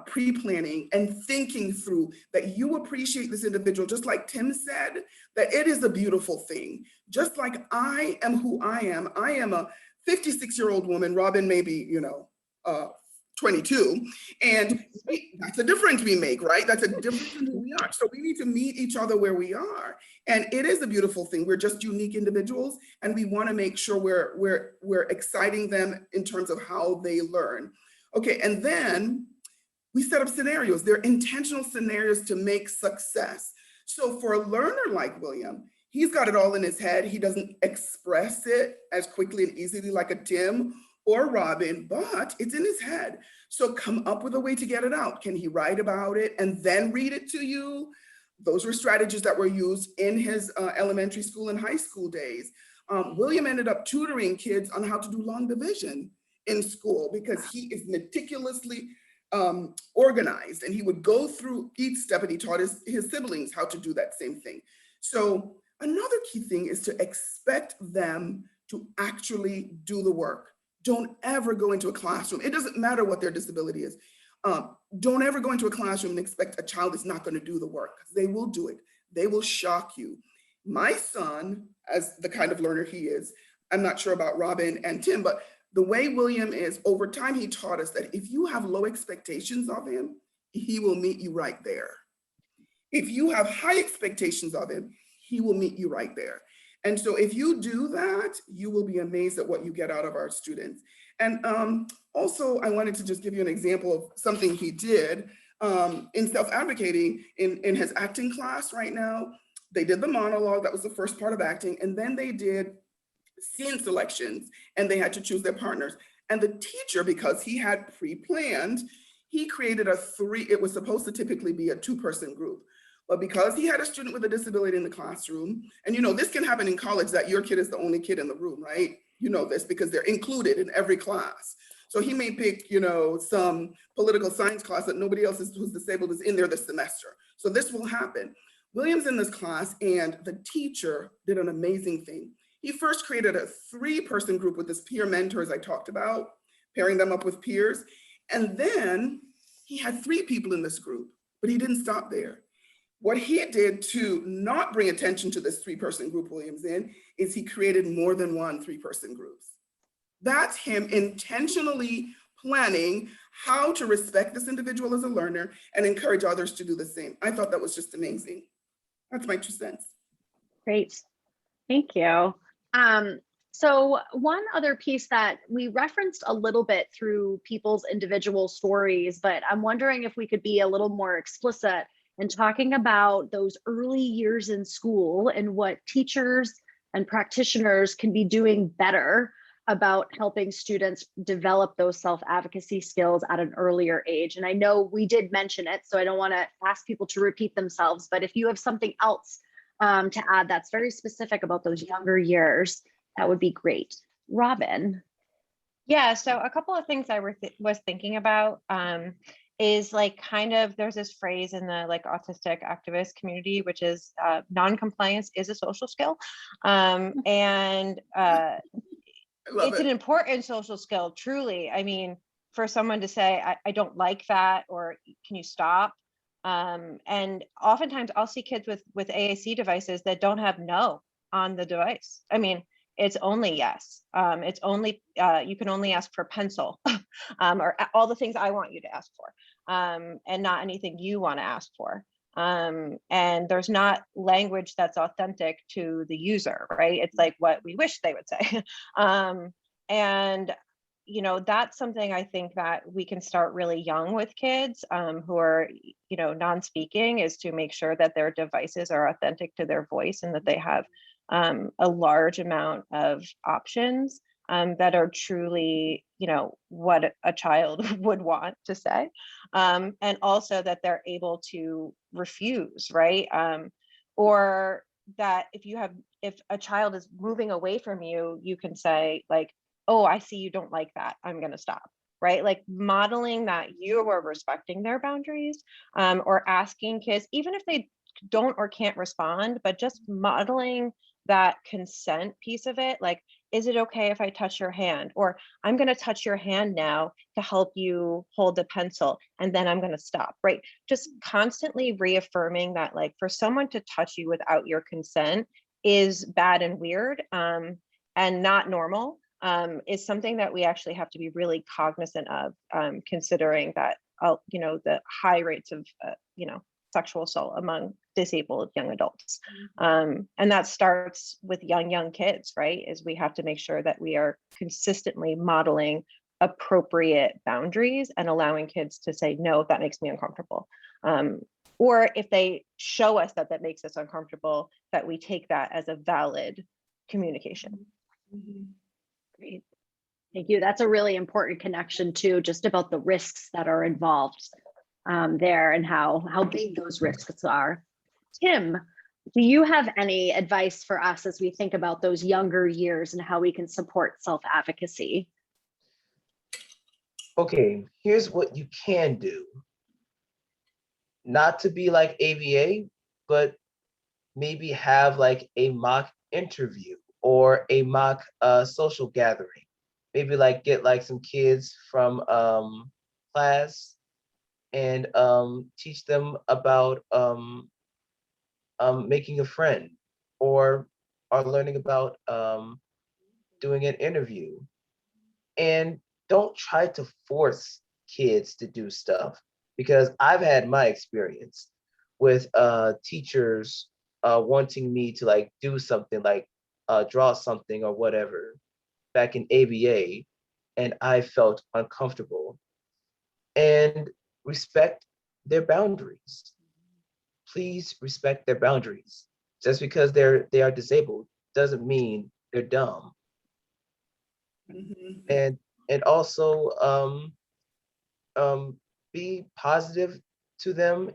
Speaker 5: pre-planning and thinking through that you appreciate this individual, just like Tim said, that it is a beautiful thing. Just like I am who I am a 56-year-old woman, Robin may be, 22, and that's a difference we make, right? That's a difference in who we are. So we need to meet each other where we are. And it is a beautiful thing. We're just unique individuals, and we want to make sure we're exciting them in terms of how they learn. Okay, and then we set up scenarios. They're intentional scenarios to make success. So for a learner like William, he's got it all in his head. He doesn't express it as quickly and easily like a Tim or Robin, but it's in his head. So come up with a way to get it out. Can he write about it and then read it to you? Those were strategies that were used in his elementary school and high school days. William ended up tutoring kids on how to do long division in school because he is meticulously organized, and he would go through each step, and he taught his siblings how to do that same thing. So another key thing is to expect them to actually do the work. Don't ever go into a classroom. It doesn't matter what their disability is. Don't ever go into a classroom and expect a child is not going to do the work. They will do it. They will shock you. My son, as the kind of learner he is, I'm not sure about Robin and Tim, but the way William is, over time, he taught us that if you have low expectations of him, he will meet you right there. If you have high expectations of him, he will meet you right there. And so if you do that, you will be amazed at what you get out of our students. And also, I wanted to just give you an example of something he did in self-advocating in his acting class right now. They did the monologue, that was the first part of acting, and then they did scene selections, and they had to choose their partners. And the teacher, because he had pre-planned, he created it was supposed to typically be a 2-person group. But because he had a student with a disability in the classroom, and this can happen in college, that your kid is the only kid in the room, right? You know this because they're included in every class. So he may pick, some political science class that nobody else who's disabled is in there this semester. So this will happen. William's in this class, and the teacher did an amazing thing. He first created a 3-person group with his peer mentors I talked about, pairing them up with peers. And then he had 3 people in this group, but he didn't stop there. What he did to not bring attention to this 3-person group William's in is he created more than 1 3-person groups. That's him intentionally planning how to respect this individual as a learner and encourage others to do the same. I thought that was just amazing. That's my 2 cents.
Speaker 1: Great, thank you. So one other piece that we referenced a little bit through people's individual stories, but I'm wondering if we could be a little more explicit and talking about those early years in school and what teachers and practitioners can be doing better about helping students develop those self-advocacy skills at an earlier age. And I know we did mention it, so I don't want to ask people to repeat themselves, but if you have something else to add that's very specific about those younger years, that would be great. Robin.
Speaker 2: Yeah, so a couple of things I was thinking about is like kind of, there's this phrase in the like autistic activist community, which is non-compliance is a social skill. And it's an important social skill, truly. I mean, for someone to say, I don't like that, or can you stop? And oftentimes I'll see kids with AAC devices that don't have no on the device. I mean, it's only yes. It's only, you can only ask for pencil or all the things I want you to ask for, and not anything you want to ask for. And there's not language that's authentic to the user, right? It's like what we wish they would say. And you know, that's something I think that we can start really young with kids who are, you know, non-speaking, is to make sure that their devices are authentic to their voice, and that they have a large amount of options that are truly, you know, what a child would want to say. And also that they're able to refuse, right? Or that if a child is moving away from you, you can say like, oh, I see you don't like that, I'm going to stop, right? Like modeling that you are respecting their boundaries, or asking kids, even if they don't or can't respond, but just modeling that consent piece of it. Like, is it okay if I touch your hand? Or I'm going to touch your hand now to help you hold the pencil, and then I'm going to stop, right? Just constantly reaffirming that, like, for someone to touch you without your consent is bad and weird, and not normal. Is something that we actually have to be really cognizant of, considering that, you know, the high rates of, you know, sexual assault among disabled young adults. And that starts with young kids, right? Is we have to make sure that we are consistently modeling appropriate boundaries and allowing kids to say, no, that makes me uncomfortable. Or if they show us that that makes us uncomfortable, that we take that as a valid communication.
Speaker 1: Great. Thank you. That's a really important connection too, just about the risks that are involved there, and how big those risks are. Tim, do you have any advice for us as we think about those younger years and how we can support self-advocacy?
Speaker 3: Okay, here's what you can do. Not to be like ABA, but maybe have like a mock interview or a mock social gathering. Maybe like get like some kids from class and teach them about making a friend, or learning about doing an interview. And don't try to force kids to do stuff, because I've had my experience with teachers wanting me to like do something, like draw something or whatever back in ABA, and I felt uncomfortable. And respect their boundaries. Please respect their boundaries. Just because they are disabled doesn't mean they're dumb. And also be positive to them,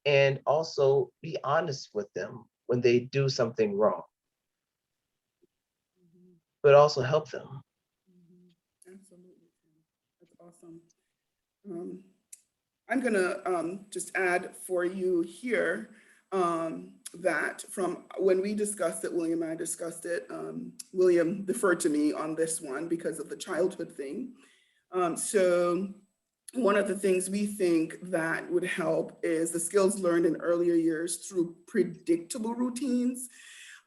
Speaker 3: and also be honest with them when they do something wrong, but also help them.
Speaker 5: Absolutely. That's awesome. I'm gonna just add for you here that from when we discussed it, William and I discussed it, William deferred to me on this one because of the childhood thing. So one of the things we think that would help is the skills learned in earlier years through predictable routines.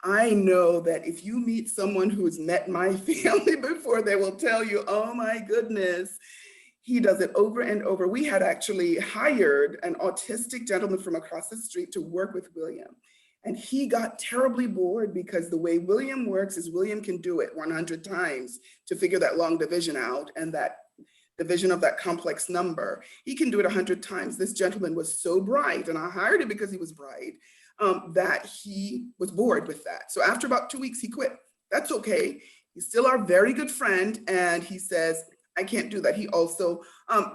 Speaker 5: I know that if you meet someone who's met my family before, they will tell you, oh my goodness, he does it over and over. We had actually hired an autistic gentleman from across the street to work with William. And he got terribly bored, because the way William works is William can do it 100 times to figure that long division out, and that division of that complex number. He can do it 100 times. This gentleman was so bright, and I hired him because he was bright, that he was bored with that. So after about 2 weeks, he quit. That's okay. He's still our very good friend. And he says, I can't do that. He also,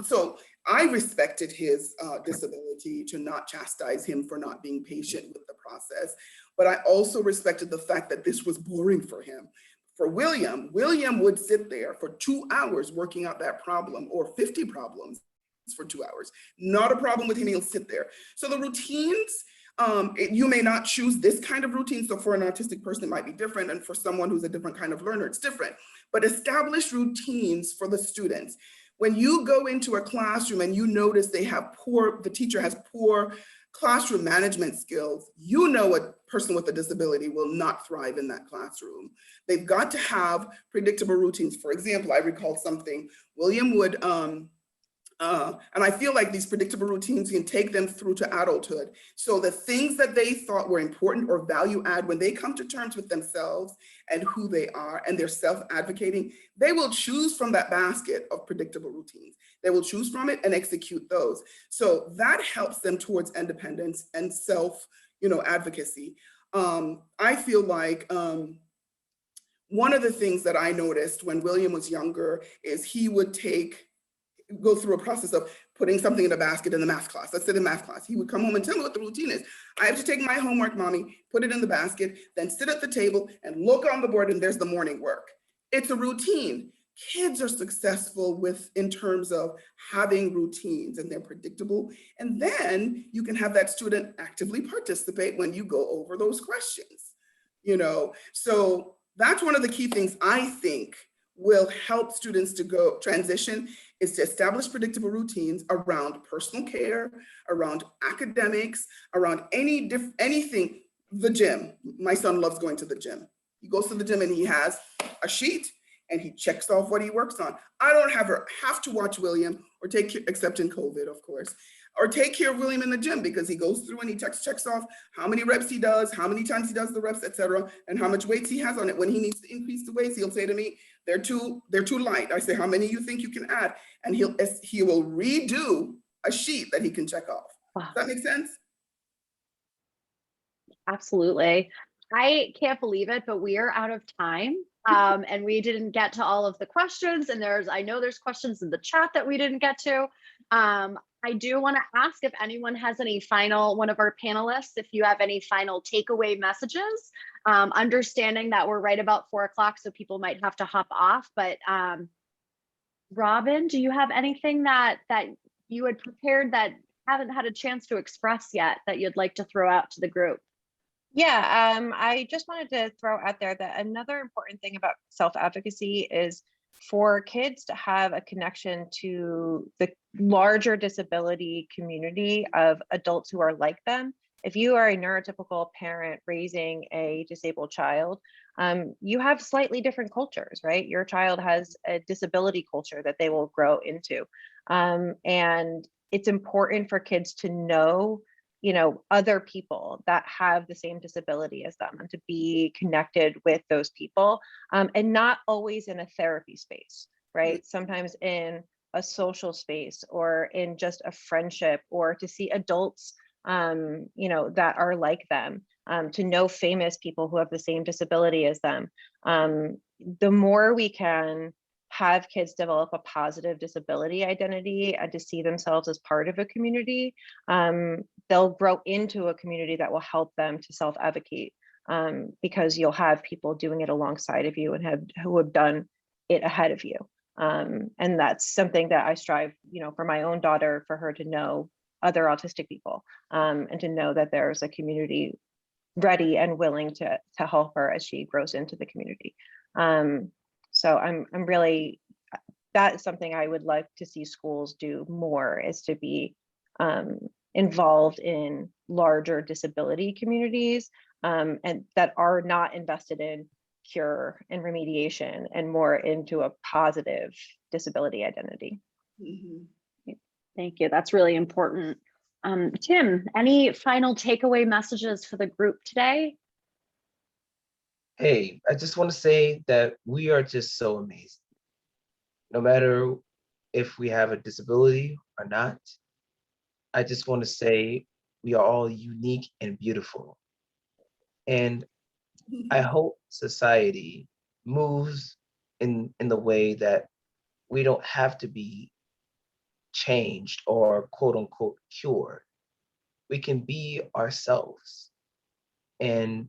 Speaker 5: so I respected his disability to not chastise him for not being patient with the process. But I also respected the fact that this was boring for him. For William would sit there for 2 hours working out that problem, or 50 problems. for 2 hours. Not a problem with him, he'll sit there. So the routines, you may not choose this kind of routine. So for an autistic person, it might be different. And for someone who's a different kind of learner, it's different. But establish routines for the students. When you go into a classroom and you notice the teacher has poor classroom management skills, you know a person with a disability will not thrive in that classroom. They've got to have predictable routines. For example, I recall something William would, and I feel like these predictable routines can take them through to adulthood. So the things that they thought were important or value add, when they come to terms with themselves and who they are and they're self-advocating, they will choose from that basket of predictable routines. They will choose from it and execute those. So that helps them towards independence and self-advocacy. I feel like one of the things that I noticed when William was younger is he would go through a process of putting something in a basket in the math class. Let's say the math class. He would come home and tell me what the routine is. I have to take my homework, mommy, put it in the basket, then sit at the table and look on the board and there's the morning work. It's a routine. Kids are successful in terms of having routines and they're predictable. And then you can have that student actively participate when you go over those questions, So that's one of the key things I think will help students to transition, is to establish predictable routines around personal care, around academics, around anything. The gym. My son loves going to the gym. He goes to the gym and he has a sheet and he checks off what he works on. I don't have to watch William or except in COVID, of course, or take care of William in the gym, because he goes through and he checks off how many reps he does, how many times he does the reps, etc., and how much weights he has on it. When he needs to increase the weights, he'll say to me, they're too light. I say, how many you think you can add? And he will redo a sheet that he can check off.
Speaker 1: Wow.
Speaker 5: Does that make sense?
Speaker 1: Absolutely. I can't believe it, but we are out of time. And we didn't get to all of the questions. And I know there's questions in the chat that we didn't get to. I do want to ask if anyone has one of our panelists, if you have any final takeaway messages, understanding that we're right about 4 o'clock, so people might have to hop off. But Robin, do you have anything that you had prepared that haven't had a chance to express yet that you'd like to throw out to the group?
Speaker 2: Yeah, I just wanted to throw out there that another important thing about self-advocacy is for kids to have a connection to the larger disability community of adults who are like them. If you are a neurotypical parent raising a disabled child, you have slightly different cultures, right? Your child has a disability culture that they will grow into. And it's important for kids to know other people that have the same disability as them, and to be connected with those people, and not always in a therapy space, right? Sometimes in a social space or in just a friendship, or to see adults, that are like them, to know famous people who have the same disability as them. The more we can have kids develop a positive disability identity and to see themselves as part of a community, they'll grow into a community that will help them to self-advocate, because you'll have people doing it alongside of you and who have done it ahead of you. And that's something that I strive, for my own daughter, for her to know other autistic people, and to know that there's a community ready and willing to help her as she grows into the community. So I'm really, that is something I would like to see schools do more, is to be involved in larger disability communities, and that are not invested in cure and remediation, and more into a positive disability identity.
Speaker 5: Mm-hmm.
Speaker 1: Thank you. That's really important. Tim, any final takeaway messages for the group today?
Speaker 3: Hey, I just want to say that we are just so amazing. No matter if we have a disability or not, I just want to say we are all unique and beautiful. And I hope society moves in the way that we don't have to be changed or quote unquote cured. We can be ourselves. And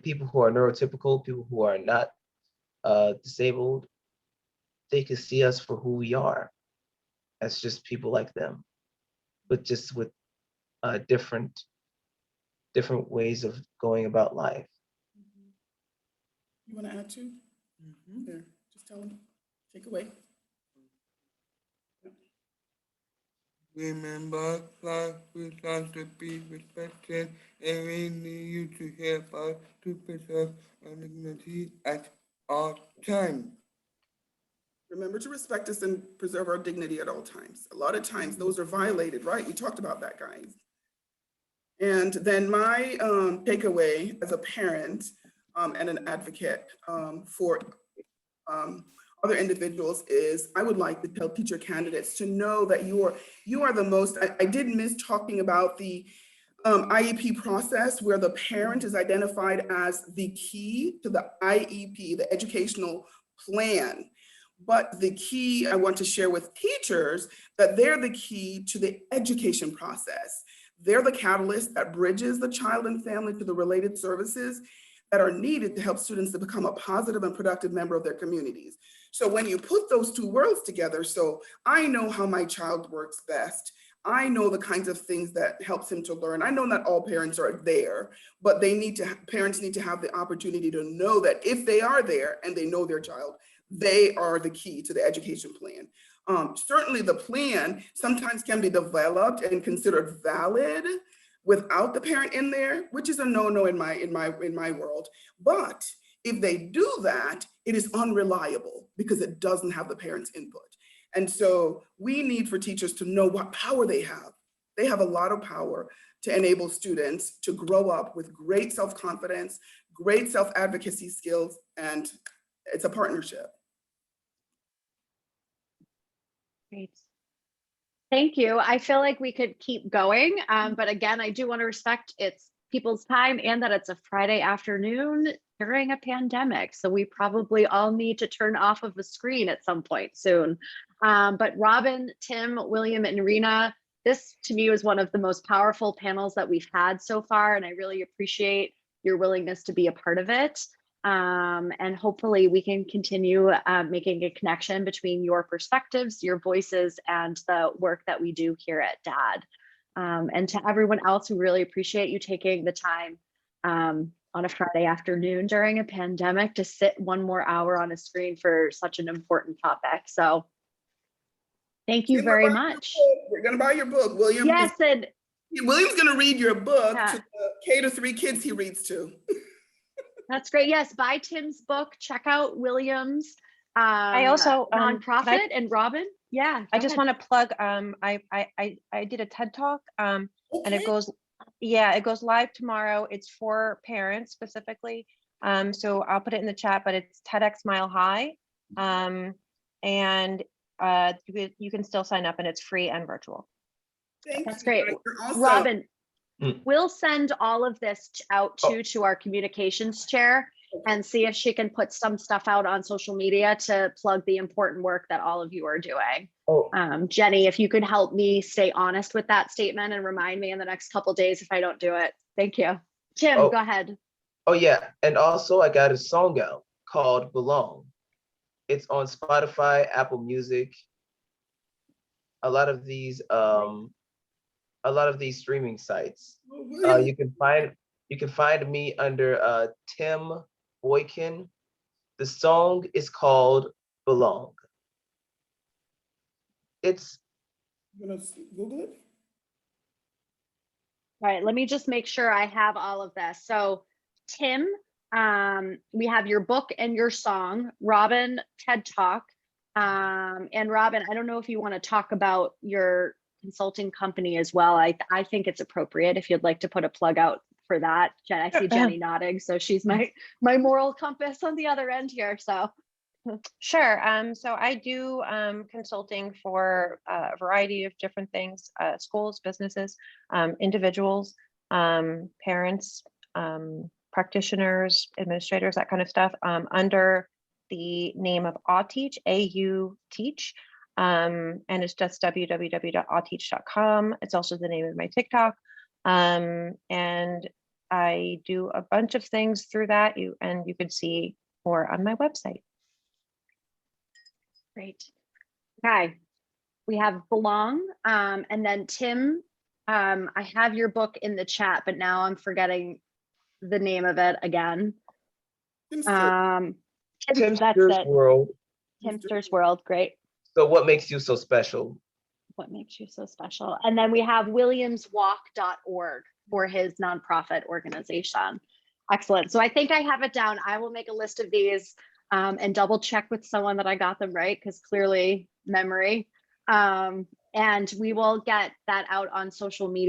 Speaker 3: people who are neurotypical, people who are not disabled, they can see us for who we are. as just people like them, but just with different ways of going about life.
Speaker 5: You want to add to? There, just tell them, take away.
Speaker 4: Remember, class without to be respected, and we need you to help us to preserve our dignity at all times.
Speaker 5: Remember to respect us and preserve our dignity at all times. A lot of times those are violated, right? We talked about that, guys. And then my takeaway as a parent and an advocate for other individuals is I would like to tell teacher candidates to know that you are the most, I did miss talking about the IEP process where the parent is identified as the key to the IEP, the educational plan. But the key I want to share with teachers that they're the key to the education process. They're the catalyst that bridges the child and family to the related services that are needed to help students to become a positive and productive member of their communities. So when you put those two worlds together, so I know how my child works best. I know the kinds of things that helps him to learn. I know not all parents are there, but parents need to have the opportunity to know that if they are there and they know their child, they are the key to the education plan. Certainly the plan sometimes can be developed and considered valid without the parent in there, which is a no-no in my world. But if they do that, it is unreliable because it doesn't have the parent's input. And so we need for teachers to know what power they have. They have a lot of power to enable students to grow up with great self-confidence, great self-advocacy skills, and it's a partnership.
Speaker 1: Great. Thank you. I feel like we could keep going, but again, I do want to respect it's people's time and that it's a Friday afternoon during a pandemic. So we probably all need to turn off of the screen at some point soon. But Robin, Tim, William, and Rena, this to me was one of the most powerful panels that we've had so far, and I really appreciate your willingness to be a part of it. And hopefully we can continue making a connection between your perspectives, your voices, and the work that we do here at DADD. And to everyone else, we really appreciate you taking the time on a Friday afternoon during a pandemic to sit one more hour on a screen for such an important topic. So thank you very much.
Speaker 5: We're gonna buy your book, William.
Speaker 1: Yes, and
Speaker 5: William's gonna read your book to the K-3 kids he reads to.
Speaker 1: that's great. Yes, buy Tim's book. Check out William's
Speaker 2: I also
Speaker 1: nonprofit and Robin. Yeah,
Speaker 2: I just want to plug. I did a TED talk, and it goes live tomorrow. It's for parents specifically. So I'll put it in the chat, but it's TEDx Mile High, and you can still sign up, and it's free and virtual.
Speaker 1: That's great, Robin. We'll send all of this out to our communications chair and see if she can put some stuff out on social media to plug the important work that all of you are doing. Jenny, if you could help me stay honest with that statement and remind me in the next couple of days if I don't do it. Thank you. Tim, go ahead.
Speaker 3: Oh yeah, and also I got a song out called Belong. It's on Spotify, Apple Music, a lot of these streaming sites. You can find me under Tim Boykin. The song is called Belong. It's
Speaker 5: You gonna Google it?
Speaker 1: All right, let me just make sure I have all of this. So Tim, we have your book and your song, Robin, TED Talk. And Robin, I don't know if you want to talk about your consulting company as well. I think it's appropriate if you'd like to put a plug out for that. I see Jenny nodding, so she's my moral compass on the other end here. So
Speaker 2: Sure. So I do consulting for a variety of different things, schools, businesses, individuals, parents, practitioners, administrators, that kind of stuff, under the name of AuTeach, A-U Teach. And it's just www.auteach.com. It's also the name of my TikTok. And I do a bunch of things through that. You can see more on my website.
Speaker 1: great. Okay. We have Belong, and then Tim, I have your book in the chat, but now I'm forgetting the name of it again. That's
Speaker 3: Timster's
Speaker 1: it.
Speaker 3: World.
Speaker 1: Timster's World, great.
Speaker 3: So what makes you so special?
Speaker 1: What makes you so special? And then we have williamswalk.org for his nonprofit organization. Excellent. So I think I have it down. I will make a list of these and double check with someone that I got them right, because clearly memory. And we will get that out on social media.